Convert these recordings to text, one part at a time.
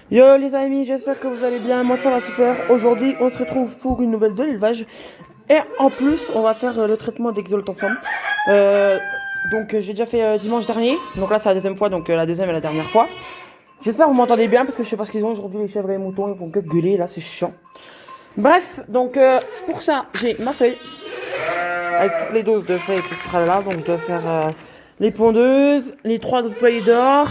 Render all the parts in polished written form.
Yo les amis, j'espère que vous allez bien, moi ça va super. Aujourd'hui on se retrouve pour une nouvelle de l'élevage. Et en plus on va faire le traitement d'Exolt ensemble. Euh, j'ai déjà fait dimanche dernier, donc là c'est la deuxième fois, donc la deuxième et la dernière fois. J'espère que vous m'entendez bien parce que je sais pas ce qu'ils ont aujourd'hui les chèvres et les moutons, ils vont que gueuler là, c'est chiant. Bref, pour ça j'ai ma feuille avec toutes les doses de feuilles et tout ce tralala. Donc je dois faire les pondeuses, les trois autres poulets d'or,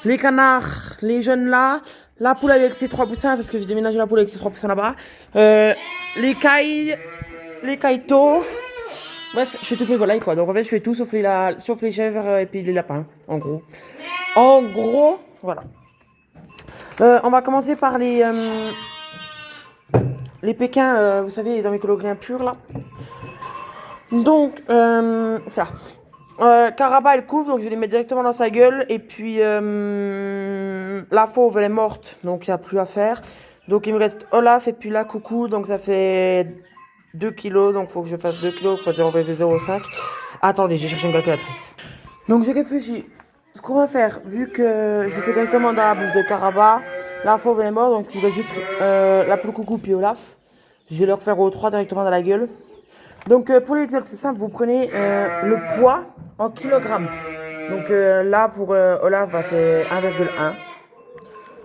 les canards, les jeunes là, la poule avec ses trois poussins parce que j'ai déménagé la poule avec ses trois poussins là-bas, les cailles, les caïtos. Bref, je fais toutes mes volailles quoi. Donc en fait, je fais tout sauf les chèvres et puis les lapins, en gros. En gros, voilà. On va commencer par les pékins, vous savez, dans mes coloriens purs là. Ça. Caraba elle couvre, donc je vais les mettre directement dans sa gueule. Et puis la fauve elle est morte, donc il n'y a plus à faire. Donc il me reste Olaf et puis la coucou, donc ça fait 2 kilos. Donc il faut que je fasse 2 kilos fois 0,05. Attendez, j'ai cherché une calculatrice. Donc j'ai réfléchi. Ce qu'on va faire, vu que je fais directement dans la bouche de Caraba, la fauve elle est morte, donc ce qui me reste juste la poule coucou puis Olaf. Je vais leur faire aux trois directement dans la gueule. Donc pour les exols, c'est simple, vous prenez le poids en kilogrammes. Donc là pour Olaf, bah, c'est 1,1.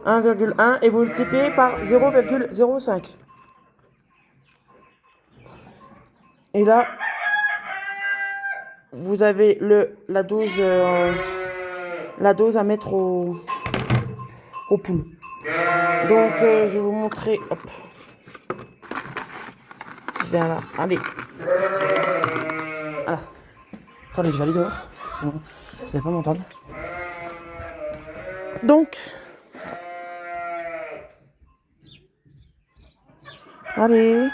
1,1 et vous multipliez par 0,05. Et là, vous avez la dose à mettre au poules. Donc je vais vous montrer. Hop. Bien là, allez. Voilà. Attendez, je vais aller dehors, sinon vous n'allez pas m'entendre. Donc, allez.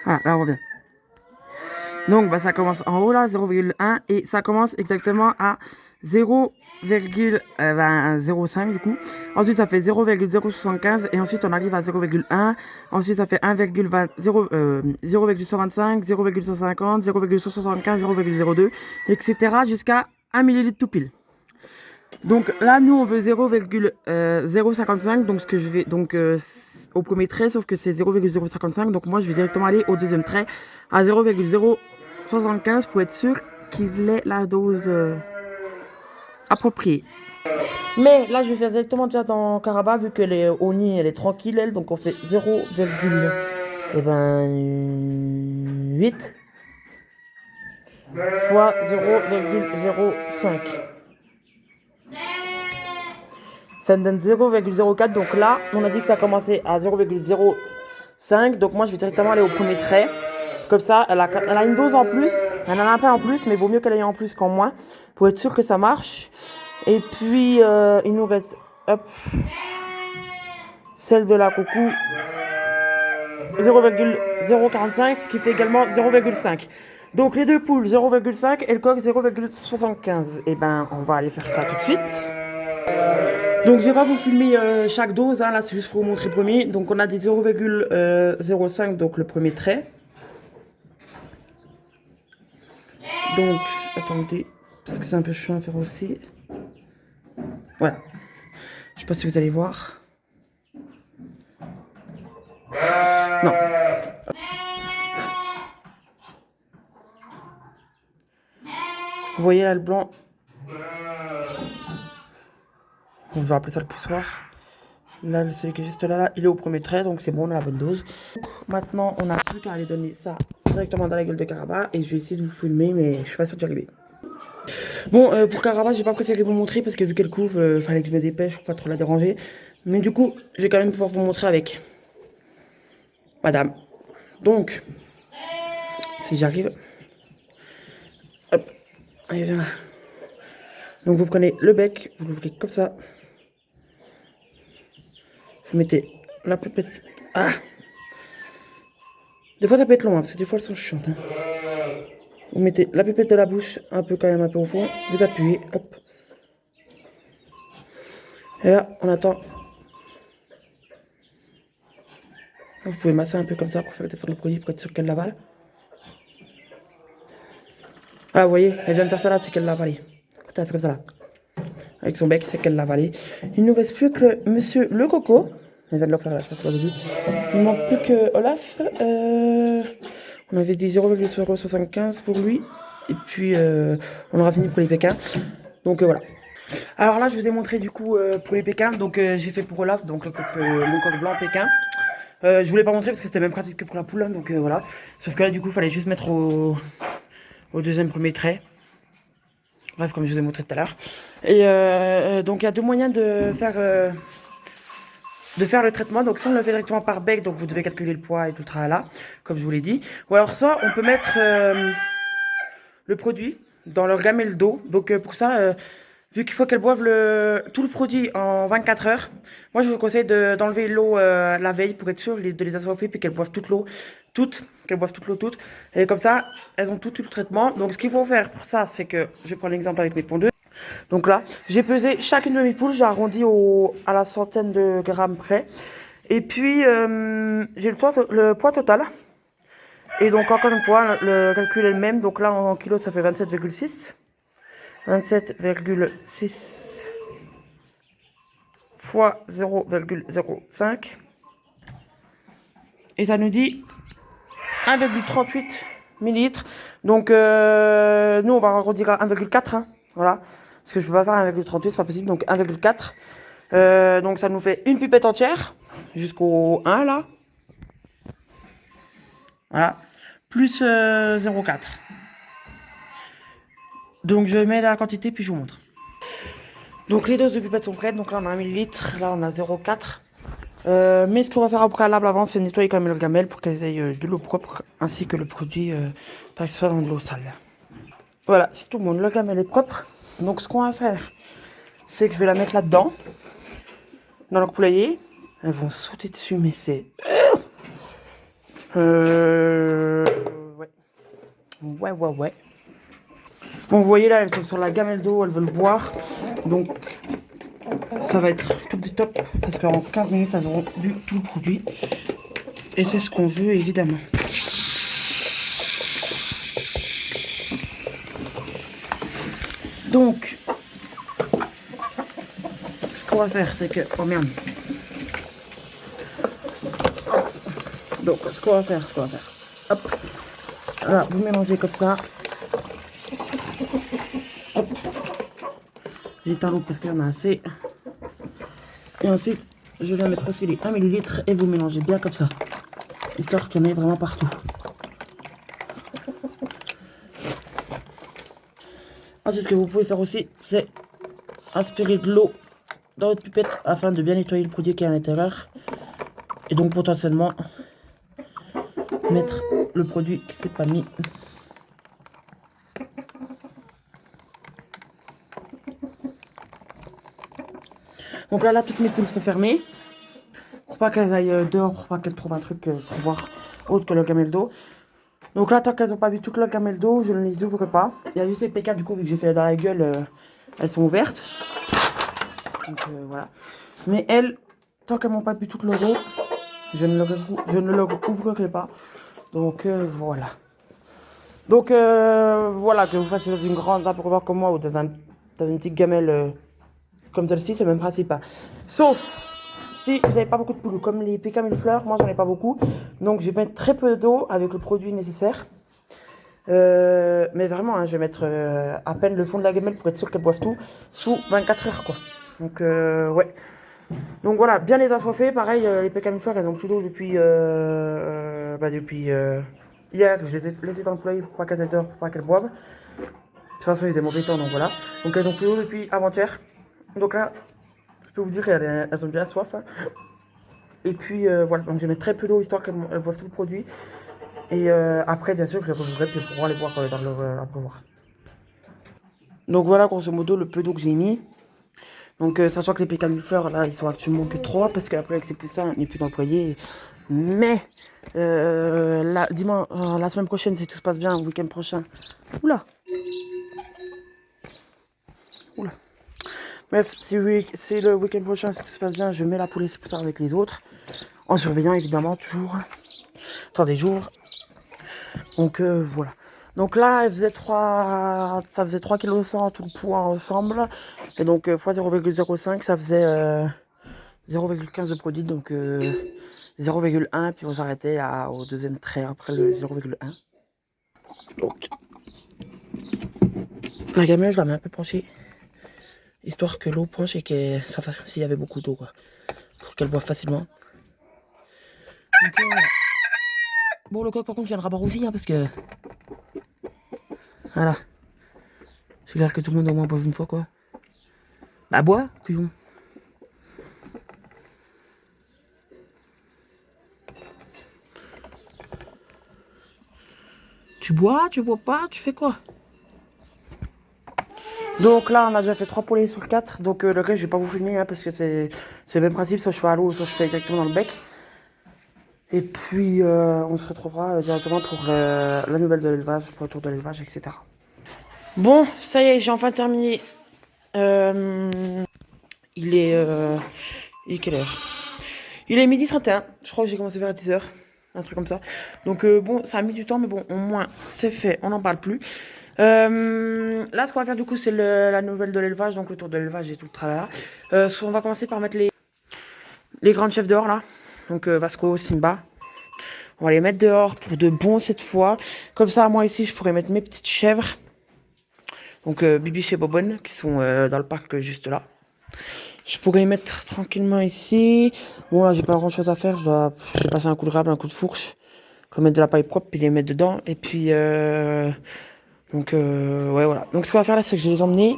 Ah, là on voit bien. Donc bah, ça commence en haut là, 0,1 et ça commence exactement à 0,05 du coup. Ensuite ça fait 0,075 et ensuite on arrive à 0,1. Ensuite ça fait 1,20, 0,125, 0,150, 0,175, 0,02, etc. jusqu'à 1 millilitre tout pile. Donc là, nous, on veut 0,055. Donc, ce que je vais. Au premier trait, sauf que c'est 0,055. Donc, moi, je vais directement aller au deuxième trait à 0,075 pour être sûr qu'il ait la dose appropriée. Mais là, je vais faire directement déjà dans Caraba, vu qu'elle est au nid, elle est tranquille, elle. Donc, on fait 0,8 fois 0,05. Ça me donne 0,04. Donc là, on a dit que ça commençait à 0,05. Donc moi, je vais directement aller au premier trait. Comme ça, elle a une dose en plus. Elle en a un peu en plus, mais il vaut mieux qu'elle ait en plus qu'en moins. Pour être sûr que ça marche. Et puis, il nous reste, hop, celle de la coucou. 0,045, ce qui fait également 0,5. Donc les deux poules 0,5 et le coq 0,75. Et ben, on va aller faire ça tout de suite. Donc je vais pas vous filmer chaque dose, hein, là c'est juste pour vous montrer le premier. Donc on a dit 0,05, donc le premier trait. Donc attendez, parce que c'est un peu chiant à faire aussi. Voilà. Je sais pas si vous allez voir. Non. Vous voyez là le blanc. On va appeler ça le poussoir. Là, celui qui est juste là, il est au premier trait, donc c'est bon, on a la bonne dose. Maintenant, on n'a plus qu'à aller donner ça directement dans la gueule de Caraba. Et je vais essayer de vous filmer, mais je suis pas sûr d'y arriver. Bon, pour Caraba, j'ai pas préféré vous montrer parce que vu qu'elle couvre, fallait que je me dépêche pour pas trop la déranger. Mais du coup, je vais quand même pouvoir vous montrer avec madame. Donc, si j'arrive. Hop, allez, viens. Donc, vous prenez le bec, vous l'ouvrez comme ça. Vous mettez la pipette. Ah! Des fois, ça peut être long, hein, parce que des fois, elles sont chiantes. Hein. Vous mettez la pipette de la bouche, un peu quand même, un peu au fond. Vous appuyez, hop. Et là, on attend. Vous pouvez masser un peu comme ça pour faire descendre le produit, pour être sûr qu'elle l'avale. Ah, vous voyez, elle vient de faire ça là, c'est qu'elle l'a avalé. Quand elle fait comme ça là, avec son bec, c'est qu'elle l'a avalé. Il nous reste plus que Monsieur le Coco. Elle vient de le faire là, je passe au début. Il ne manque plus que Olaf. On avait dit 0,75 pour lui. Et puis, on aura fini pour les Pékins. Donc, voilà. Alors là, je vous ai montré du coup pour les Pékins. Donc, j'ai fait pour Olaf, donc le coq blanc Pékin. Je voulais pas montrer parce que c'était même pratique que pour la poule. Hein, donc, voilà. Sauf que là, du coup, il fallait juste mettre au deuxième premier trait. Bref, comme je vous ai montré tout à l'heure. Et donc, il y a deux moyens de faire le traitement. Donc, soit on le fait directement par bec, donc vous devez calculer le poids et tout le tralala, comme je vous l'ai dit. Ou alors, soit on peut mettre le produit dans leur gamelle d'eau. Donc, pour ça, vu qu'il faut qu'elles boivent tout le produit en 24 heures, moi, je vous conseille d'enlever l'eau la veille pour être sûr de les assoiffer, puis qu'elles boivent toute l'eau, qu'elles boivent toute l'eau, toute. Et comme ça, elles ont tout eu le traitement. Donc, ce qu'il faut faire pour ça, c'est que, je prends l'exemple avec mes pondeuses. Donc là, j'ai pesé chacune de mes poules, j'ai arrondi à la centaine de grammes près. Et puis, j'ai le poids total. Et donc, encore une fois, le calcul est le même. Donc là, en kilos, ça fait 27,6. 27,6 fois 0,05. Et ça nous dit 1,38 millilitres. Donc, nous, on va arrondir à 1,4. Hein, voilà. Parce que je peux pas faire 1,38, c'est pas possible. Donc, 1,4. Donc, ça nous fait une pipette entière. Jusqu'au 1, là. Voilà. Plus 0,4. Donc, je mets la quantité, puis je vous montre. Donc, les doses de pipettes sont prêtes. Donc, là, on a 1 millilitre. Là, on a 0,4. Mais ce qu'on va faire au préalable avant, c'est nettoyer quand même le gamelle pour qu'elles aient de l'eau propre, ainsi que le produit, pas que ce soit dans de l'eau sale. Voilà, c'est tout le monde. Le gamelle est propre. Donc, ce qu'on va faire, c'est que je vais la mettre là-dedans, dans leur poulailler. Elles vont sauter dessus, mais c'est... Ouais. Ouais. Bon, vous voyez là, elles sont sur la gamelle d'eau, elles veulent boire. Donc, ça va être top du top, parce qu'en 15 minutes, elles auront bu tout le produit. Et c'est ce qu'on veut, évidemment. Donc, ce qu'on va faire, c'est que... Oh merde. Donc, ce qu'on va faire. Hop. Voilà, vous mélangez comme ça. Hop. J'éteins l'eau parce qu'il y en a assez. Et ensuite, je vais mettre aussi les 1 millilitre et vous mélangez bien comme ça. Histoire qu'il y en ait vraiment partout. Ensuite, ce que vous pouvez faire aussi, c'est aspirer de l'eau dans votre pipette afin de bien nettoyer le produit qui est à l'intérieur. Et donc, potentiellement, mettre le produit qui s'est pas mis. Donc là, toutes mes poules sont fermées. Pour pas qu'elles aillent dehors, pour pas qu'elles trouvent un truc pour boire autre que le gamelle d'eau. Donc là, tant qu'elles n'ont pas bu toute le gamelle d'eau, je ne les ouvre pas. Il y a juste les PK, du coup, vu que j'ai fait dans la gueule, elles sont ouvertes. Donc voilà. Mais elles, tant qu'elles n'ont pas bu toute leur eau, je ne leur ouvrirai pas. Donc voilà. Donc voilà, que vous fassiez dans une grande abreuvoir comme moi ou dans une petite gamelle comme celle-ci, c'est le même principe. Hein. Sauf si vous n'avez pas beaucoup de poules, comme les PK fleurs, moi j'en ai pas beaucoup. Donc je vais mettre très peu d'eau avec le produit nécessaire. Mais vraiment, hein, je vais mettre à peine le fond de la gamelle pour être sûr qu'elles boivent tout sous 24 heures quoi. Donc ouais. Donc voilà, bien les assoiffer. Pareil, les PK fleurs, elles ont plus d'eau depuis hier. Je les ai laissées dans le poulailler pour pas qu'elles aient dehors, pour pas qu'elles boivent. De toute façon, il faisait mauvais temps, donc voilà. Donc elles ont plus d'eau depuis avant-hier. Donc là, je peux vous dire qu'elles ont bien soif. Hein. Et puis voilà, donc je vais mettre très peu d'eau histoire qu'elles boivent tout le produit. Et après, bien sûr, je les rouvrirai pour pouvoir les boire dans leur abreuvoir. Donc voilà, grosso modo, le peu d'eau que j'ai mis. Donc sachant que les PK fleurs, là, ils sont actuellement que 3 parce qu'après, avec ces poussins, on n'est plus dans le poulailler. Mais la semaine prochaine, si tout se passe bien, le week-end prochain. Oula. Bref, si le week-end prochain, si tout se passe bien, je mets la poulet poussins avec les autres. En surveillant évidemment toujours. Attends des jours. Donc voilà. Donc là, ça faisait 3,1 kg tout le poids ensemble. Et donc, fois 0,05, ça faisait 0,15 de produit. Donc, 0,1. Puis on s'arrêtait au deuxième trait après le 0,1. Donc, la gamelle, je la mets un peu penchée. Histoire que l'eau penche et que ça fasse comme s'il y avait beaucoup d'eau, quoi. Pour qu'elle boive facilement. Donc, voilà. Bon, le coq, par contre, je viens de rabat aussi, hein, parce que... Voilà. C'est clair que tout le monde au moins boive une fois, quoi. Bah, bois, couillon. Tu bois pas, tu fais quoi? Donc là, on a déjà fait 3 poulets sur 4. Donc le reste, je vais pas vous filmer, hein, parce que c'est le même principe. Soit je fais à l'eau, soit je fais directement dans le bec. Et puis, on se retrouvera directement pour la nouvelle de l'élevage, pour le tour de l'élevage, etc. Bon, ça y est, j'ai enfin terminé. Il est quelle heure? Il est 12h31. Je crois que j'ai commencé vers 10h. Un truc comme ça. Donc bon, ça a mis du temps, mais bon, au moins, c'est fait. On n'en parle plus. Là, ce qu'on va faire du coup, c'est la nouvelle de l'élevage, donc le tour de l'élevage et tout le tralala. On va commencer par mettre les grandes chefs dehors là. Donc Vasco, Simba. On va les mettre dehors pour de bon cette fois. Comme ça, moi ici, je pourrais mettre mes petites chèvres. Donc Bibi chez Bobonne, qui sont dans le parc juste là. Je pourrais les mettre tranquillement ici. Bon là, j'ai pas grand chose à faire. Je vais passer un coup de rable, un coup de fourche. Remettre de la paille propre, puis les mettre dedans. Et puis... Donc, ouais, voilà. Donc, ce qu'on va faire là, c'est que je vais les emmener.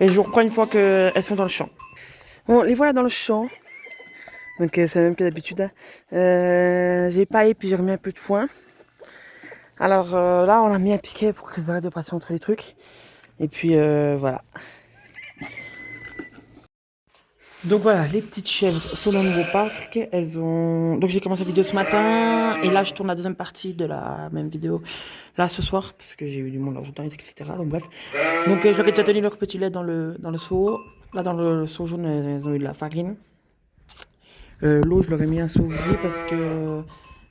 Et je vous reprends une fois qu'elles sont dans le champ. Bon, les voilà dans le champ. Donc, c'est la même que d'habitude. J'ai paillé, puis j'ai remis un peu de foin. Alors, là, on a mis un piquet pour qu'elles arrêtent de passer entre les trucs. Et puis, voilà. Donc voilà, les petites chèvres sont dans le nouveau parc. Elles ont... Donc j'ai commencé la vidéo ce matin. Et là, je tourne la deuxième partie de la même vidéo. Là, ce soir, parce que j'ai eu du monde entre-temps, etc. Donc bref. Donc je leur ai déjà donné leur petit lait dans le seau. Là, dans le seau jaune, elles ont eu de la farine. L'eau, je leur ai mis un seau gris parce que...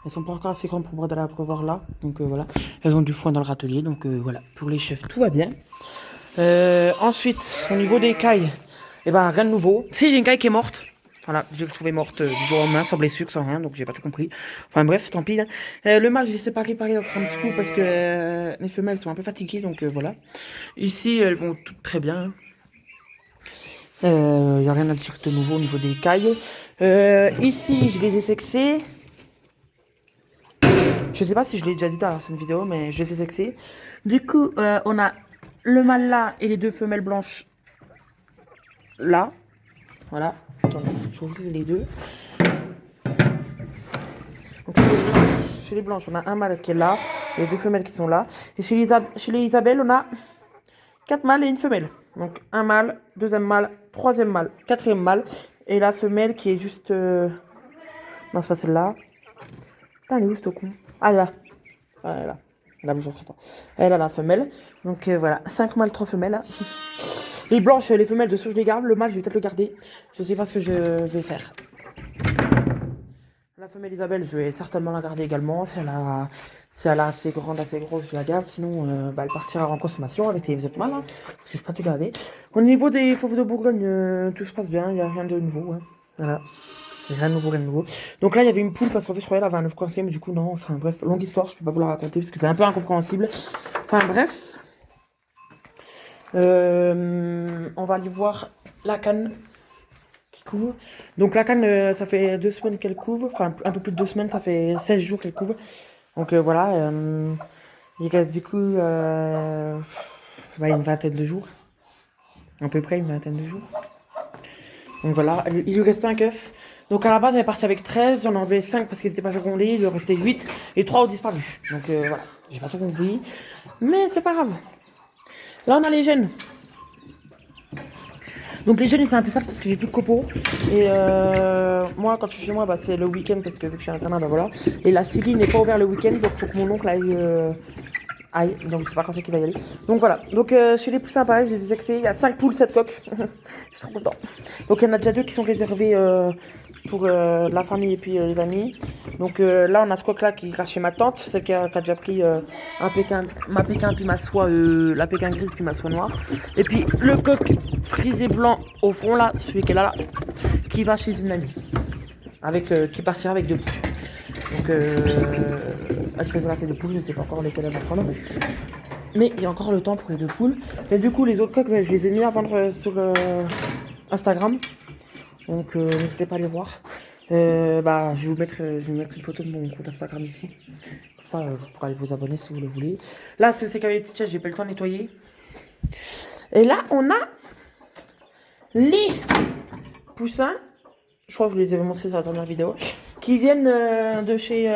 Elles sont pas encore assez grandes pour boire de la prévoir là. Donc voilà. Elles ont du foin dans le râtelier. Donc voilà, pour les chèvres, tout va bien. Ensuite, au niveau des cailles... Et ben rien de nouveau. Si j'ai une caille qui est morte. Voilà, je l'ai trouvée morte du jour au lendemain, sans blessure, sans rien, donc j'ai pas tout compris. Enfin bref, tant pis. Le mâle, j'ai séparé pareil après un petit coup parce que les femelles sont un peu fatiguées, donc voilà. Ici, elles vont toutes très bien. Il n'y a rien à dire de nouveau au niveau des cailles. Ici, je les ai sexées. Je sais pas si je l'ai déjà dit dans cette vidéo, mais je les ai sexées. Du coup, on a le mâle là et les deux femelles blanches là. Voilà. Attendez, je vais ouvrir les deux. Donc, chez les blanches, on a un mâle qui est là, et deux femelles qui sont là. Et chez les Isabelle, on a 4 mâles et une femelle. Donc un mâle, deuxième mâle, troisième mâle, quatrième mâle. Et la femelle qui est juste... Non, c'est pas celle-là. Putain, elle est où ce con? Ah, elle est là. Ah, elle est là. Elle a bougé entre temps. Elle a la femelle. Donc voilà, 5 mâles, 3 femelles. Les blanches, les femelles, de ce je les garde. Le mâle, je vais peut-être le garder. Je sais pas ce que je vais faire. La femelle Isabelle, je vais certainement la garder également. Si elle a assez grande, assez grosse, je la garde. Sinon, elle partira en consommation avec les autres mâles. Hein, parce que je ne peux pas tout garder. Au niveau des fauves de Bourgogne, tout se passe bien. Il n'y a rien de nouveau. Hein. Voilà. Rien de nouveau, rien de nouveau. Donc là, il y avait une poule parce qu'en fait, je croyais qu'elle avait un œuf coincé. Mais du coup, non. Enfin bref, longue histoire. Je ne peux pas vous la raconter parce que c'est un peu incompréhensible. Enfin bref. On va aller voir la canne qui couve. Donc la canne, ça fait 2 semaines qu'elle couve. Enfin, un peu plus de 2 semaines, ça fait 16 jours qu'elle couve. Donc voilà, il reste du coup une vingtaine de jours. À peu près une vingtaine de jours. Donc voilà, il lui reste 5 œufs. Donc à la base, elle est partie avec 13. J'en ai enlevé 5 parce qu'ils n'étaient pas fécondés. Il lui restait 8 et 3 ont disparu. Donc voilà, j'ai pas tout compris. Mais c'est pas grave. Là, on a les jeunes. Donc les jeunes, c'est un peu ça parce que j'ai plus de copeaux. Et moi, quand je suis chez moi, c'est le week-end parce que vu que je suis à l'internat, voilà. Et la Siggy n'est pas ouverte le week-end, donc il faut que mon oncle aille. Donc c'est pas comme ça qu'il va y aller. Donc voilà. Donc chez les poussins, pareil, je les ai sexés. Il y a 5 poules, 7 coques. Je suis trop content. Donc il y en a déjà 2 qui sont réservés pour la famille et puis les amis. Donc là, on a ce coq-là qui est chez ma tante, celle qui a déjà pris ma pékin, puis ma soie, la pékin grise, puis ma soie noire. Et puis le coq frisé blanc au fond, là, celui qui est là, qui va chez une amie, qui partira avec 2 poules. Donc elle choisira ces 2 poules, je sais pas encore lesquelles elle va prendre. Mais il y a encore le temps pour les 2 poules. Et du coup, les autres coqs, je les ai mis à vendre sur Instagram. Donc n'hésitez pas à les voir. Je vais vous mettre une photo de mon compte Instagram ici. Comme ça, vous pourrez aller vous abonner si vous le voulez. Là, c'est qu'avec les petites chaises, j'ai pas eu le temps de nettoyer. Et là, on a les poussins. Je crois que je vous les avais montrés sur la dernière vidéo. Qui viennent de chez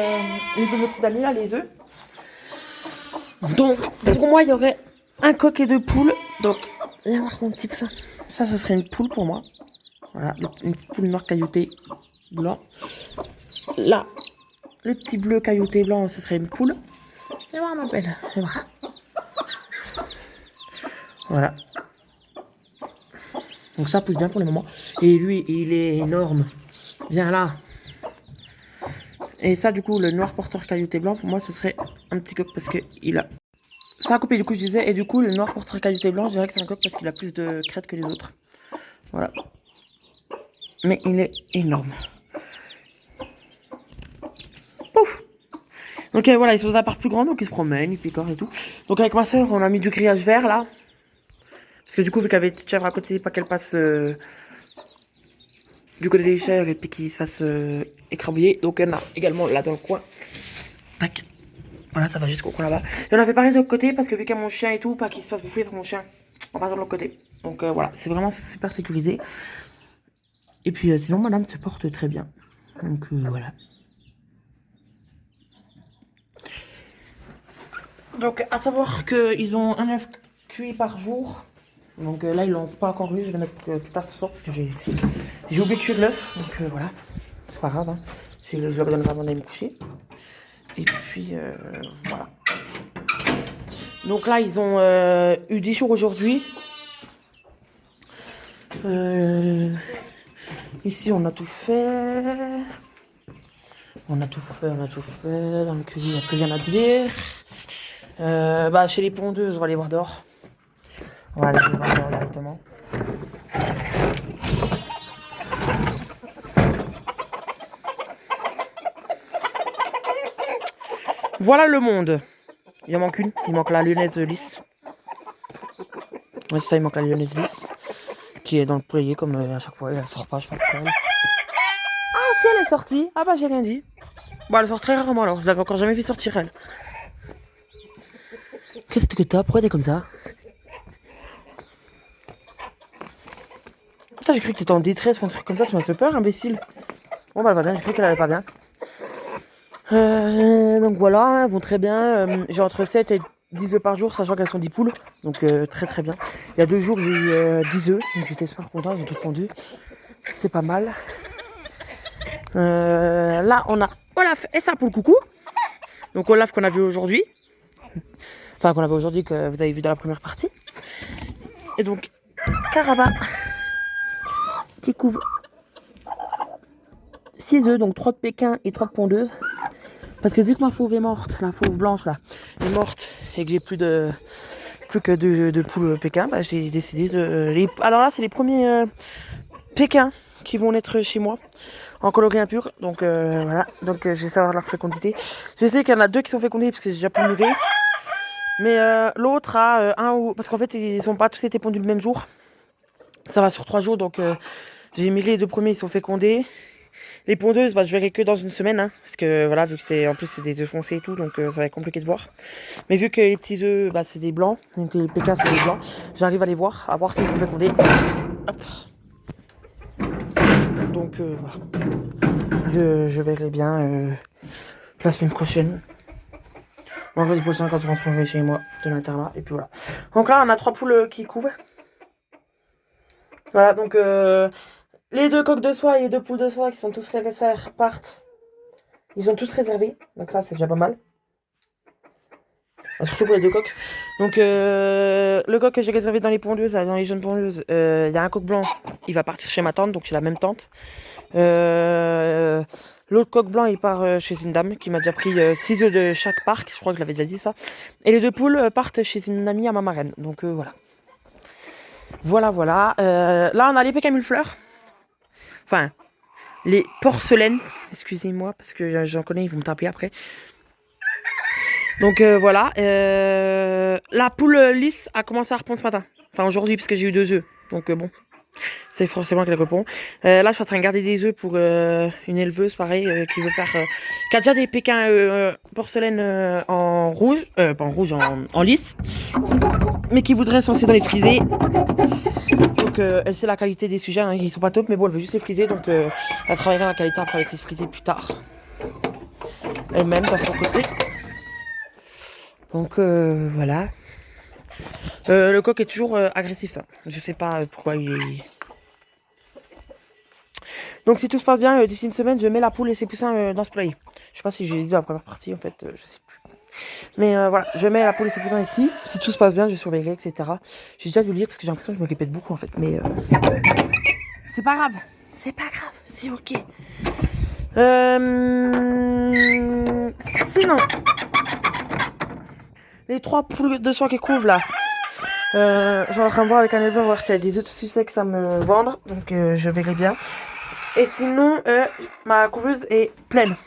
les deux petits amis, là, les œufs. Donc, pour moi, il y aurait un coq et 2 poules. Donc, viens voir mon petit poussin. Ça, ce serait une poule pour moi. Voilà, une petite poule noire cailloutée blanc. Là, le petit bleu caillouté blanc, ce serait une poule. Viens voir ma belle, viens voir. Voilà. Donc ça pousse bien pour le moment. Et lui, il est énorme. Viens là. Et ça, du coup, le noir porteur caillouté blanc, pour moi, ce serait un petit coq parce qu'il a... Ça a coupé, du coup, je disais. Et du coup, le noir porteur caillouté blanc, je dirais que c'est un coq parce qu'il a plus de crête que les autres. Voilà. Mais il est énorme. Pouf. Donc voilà, ils sont aux apparts plus grands, donc ils se promènent, ils picorent et tout. Donc avec ma soeur, on a mis du grillage vert là. Parce que du coup, vu qu'il y avait une petite chèvre à côté, pas qu'elle passe du côté des chèvres et puis qu'ils se fassent écrabouiller. Donc il y en a également là dans le coin. Tac. Voilà, ça va jusqu'au coin là-bas. Et on a fait pareil de l'autre côté parce que vu qu'il y a mon chien et tout, pas qu'il se fasse bouffer par mon chien, on passe de l'autre côté. Donc voilà, c'est vraiment super sécurisé. Et puis sinon, madame se porte très bien. Donc voilà. Donc à savoir qu'ils ont un œuf cuit par jour. Donc là, ils l'ont pas encore eu. Je vais le mettre plus tard ce soir parce que j'ai oublié de cuire l'œuf. Donc voilà, c'est pas grave. Hein. Je le donne avant d'aller me coucher. Et puis voilà. Donc là, ils ont eu 10 jours aujourd'hui. Ici, on a tout fait. On a tout fait. Dans le cuisine, il n'y a plus rien à dire. Chez les pondeuses, on va aller voir dehors. On va aller voir dehors directement. Voilà le monde. Il en manque une. Il manque la lyonnaise lisse. Ouais, c'est ça, il manque la lyonnaise lisse. Qui est dans le poulailler comme à chaque fois. Elle sort pas, je sais pas pourquoi. Ah, si elle est sortie. Ah bah j'ai rien dit. Bon, elle sort très rarement alors. Je l'avais encore jamais vu sortir elle. Qu'est-ce que t'as? Pourquoi t'es comme ça? Putain, j'ai cru que t'étais en détresse ou un truc comme ça. Tu m'as fait peur, imbécile. Bon bah elle va bien. J'ai cru qu'elle allait pas bien. Donc voilà, elles vont très bien. J'ai entre 7 et 10 œufs par jour, sachant qu'elles sont 10 poules. Donc très très bien. Il y a 2 jours, j'ai eu 10 œufs. Donc j'étais super content, elles ont toutes pondu. C'est pas mal. Là, on a Olaf et ça pour le coucou. Donc Olaf qu'on a vu aujourd'hui. Enfin, qu'on avait aujourd'hui, que vous avez vu dans la première partie. Et donc, Caraba, qui couvre 6 œufs, donc 3 de Pékin et 3 de pondeuses. Parce que vu que ma fauve est morte, la fauve blanche là, est morte, et que j'ai plus que de poules Pékin, bah, j'ai décidé de... Alors là, c'est les premiers Pékins qui vont naître chez moi, en coloris impur. Donc voilà, donc je vais savoir leur fécondité. Je sais qu'il y en a 2 qui sont fécondés parce que j'ai déjà pu mûrir. Mais l'autre a un ou... Parce qu'en fait, ils n'ont pas tous été pondus le même jour. Ça va sur 3 jours, donc j'ai mis les 2 premiers, ils sont fécondés. Les pondeuses, je verrai que dans une semaine, hein, parce que voilà, vu que c'est en plus c'est des œufs foncés et tout, donc ça va être compliqué de voir. Mais vu que les petits œufs, c'est des blancs, donc les Pékins c'est des blancs, j'arrive à voir s'ils sont fécondés. Hop. Donc voilà, je verrai bien la semaine prochaine. Vendredi prochain quand je rentrerai chez moi de l'internat, et puis voilà. Donc là, on a 3 poules qui couvent. Voilà, donc les 2 coqs de soie et les 2 poules de soie qui sont tous partent. Ils sont tous réservés, donc ça c'est déjà pas mal. surtout pour les deux coques. Donc le coq que j'ai réservé dans les pondeuses, dans les jeunes pondeuses, il y a un coq blanc, il va partir chez ma tante, donc chez la même tante. L'autre coq blanc il part chez une dame qui m'a déjà pris 6 œufs de chaque parc, je crois que je l'avais déjà dit ça. Et les deux poules partent chez une amie à ma marraine, donc voilà. Voilà. Là on a les pécamulfleurs. Enfin, les porcelaines, excusez-moi, parce que j'en connais, ils vont me taper après. Donc voilà, la poule lisse a commencé à répondre ce matin. Enfin aujourd'hui, parce que j'ai eu 2 œufs. Donc bon, c'est forcément qu'elle répond. Là, je suis en train de garder des œufs pour une éleveuse, pareil, qui veut faire... qui a déjà des pékins porcelaine en rouge, pas en rouge, en lisse. Mais qui voudrait s'en dans les frisés. Donc elle sait la qualité des sujets, hein, ils sont pas top, mais bon, elle veut juste les friser. Donc elle travaillera la qualité après avec les frisés plus tard. Elle-même, dans son côté. Donc voilà. Le coq est toujours agressif. Hein. Je sais pas pourquoi il est... Donc si tout se passe bien, d'ici une semaine, je mets la poule et ses poussins dans ce poulailler. Je sais pas si j'ai dit dans la première partie, en fait, je sais plus. Mais voilà, je mets la poule et ses poussins ici. Si tout se passe bien, je surveillerai, etc. J'ai déjà dû lire parce que j'ai l'impression que je me répète beaucoup, en fait. Mais c'est pas grave. C'est pas grave, c'est ok. Sinon... Les 3 poules de soie qui couvrent là. Je suis en train de voir avec un éleveur voir s'il y a des œufs de sussex à me vendre. Donc je verrai bien. Et sinon, ma couveuse est pleine.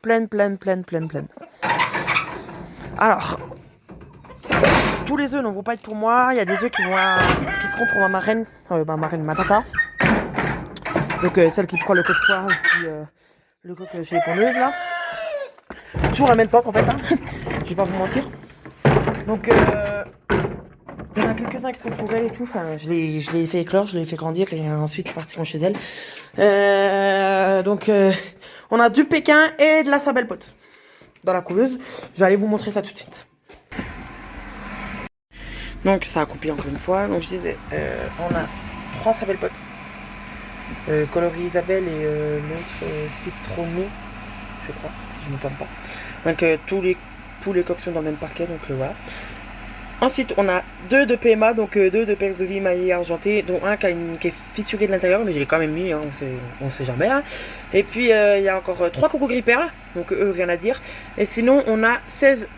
Pleine. Alors, tous les œufs ne vont pas être pour moi. Il y a des œufs qui seront pour ma marraine, ma tata. Donc celle qui prend le coq soir et puis le coq chez les pondeuses là. Toujours la même poque en fait. Hein. Je vais pas vous mentir. Donc il y en a quelques-uns qui sont pour elle et tout. Enfin, je les ai fait éclore, je les ai fait grandir et ensuite ils partiront chez elle. Donc on a du Pékin et de la Sabelle Pote dans la couveuse. Je vais aller vous montrer ça tout de suite. Donc ça a coupé encore une fois. Donc je disais, on a 3 Sabelle Pote. Coloris Isabelle et l'autre citronné, je crois, si je ne me trompe pas. Donc tous les coqs sont dans le même parquet, donc voilà. Ensuite, on a 2 de PMA, donc 2 de perles de vie maillées argentées, dont un qui est fissuré de l'intérieur, mais je l'ai quand même mis, hein, on sait jamais. Hein. Et puis, il y a encore 3 cocos gris perles, donc eux, rien à dire. Et sinon, on a 16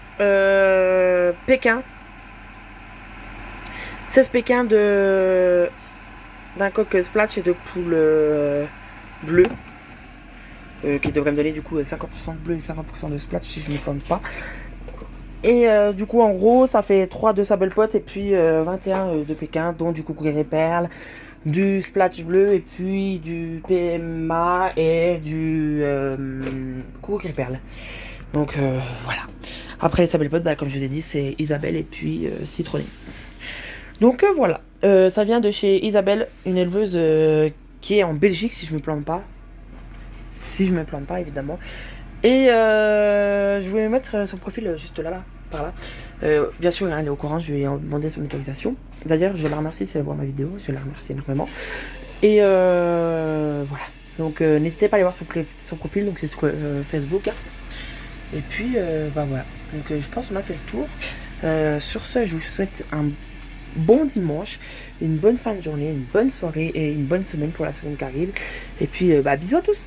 pékins. 16 pékins d'un coq splatch et de poules bleues. Qui devrait me donner du coup 50% de bleu et 50% de splatch si je ne me plante pas. Et du coup en gros ça fait 3 de sable pot et puis 21 de Pékin, dont du coucou et perles, du splatch bleu et puis du PMA et du coucou et perles. Donc voilà. Après les sable pot, bah, comme je vous ai dit, c'est Isabelle et puis citronné. Donc voilà. Ça vient de chez Isabelle, une éleveuse qui est en Belgique si je me plante pas. Si je me plante pas évidemment. Et je voulais mettre son profil juste là, par là. Bien sûr, hein, elle est au courant, je lui ai demandé son autorisation. D'ailleurs, je la remercie si elle voit ma vidéo, je la remercie énormément. Et voilà. Donc n'hésitez pas à aller voir son profil, donc c'est sur Facebook. Hein. Et puis, bah voilà. Donc je pense qu'on a fait le tour. Sur ce, je vous souhaite un bon dimanche, une bonne fin de journée, une bonne soirée et une bonne semaine pour la semaine qui arrive. Et puis, bah bisous à tous.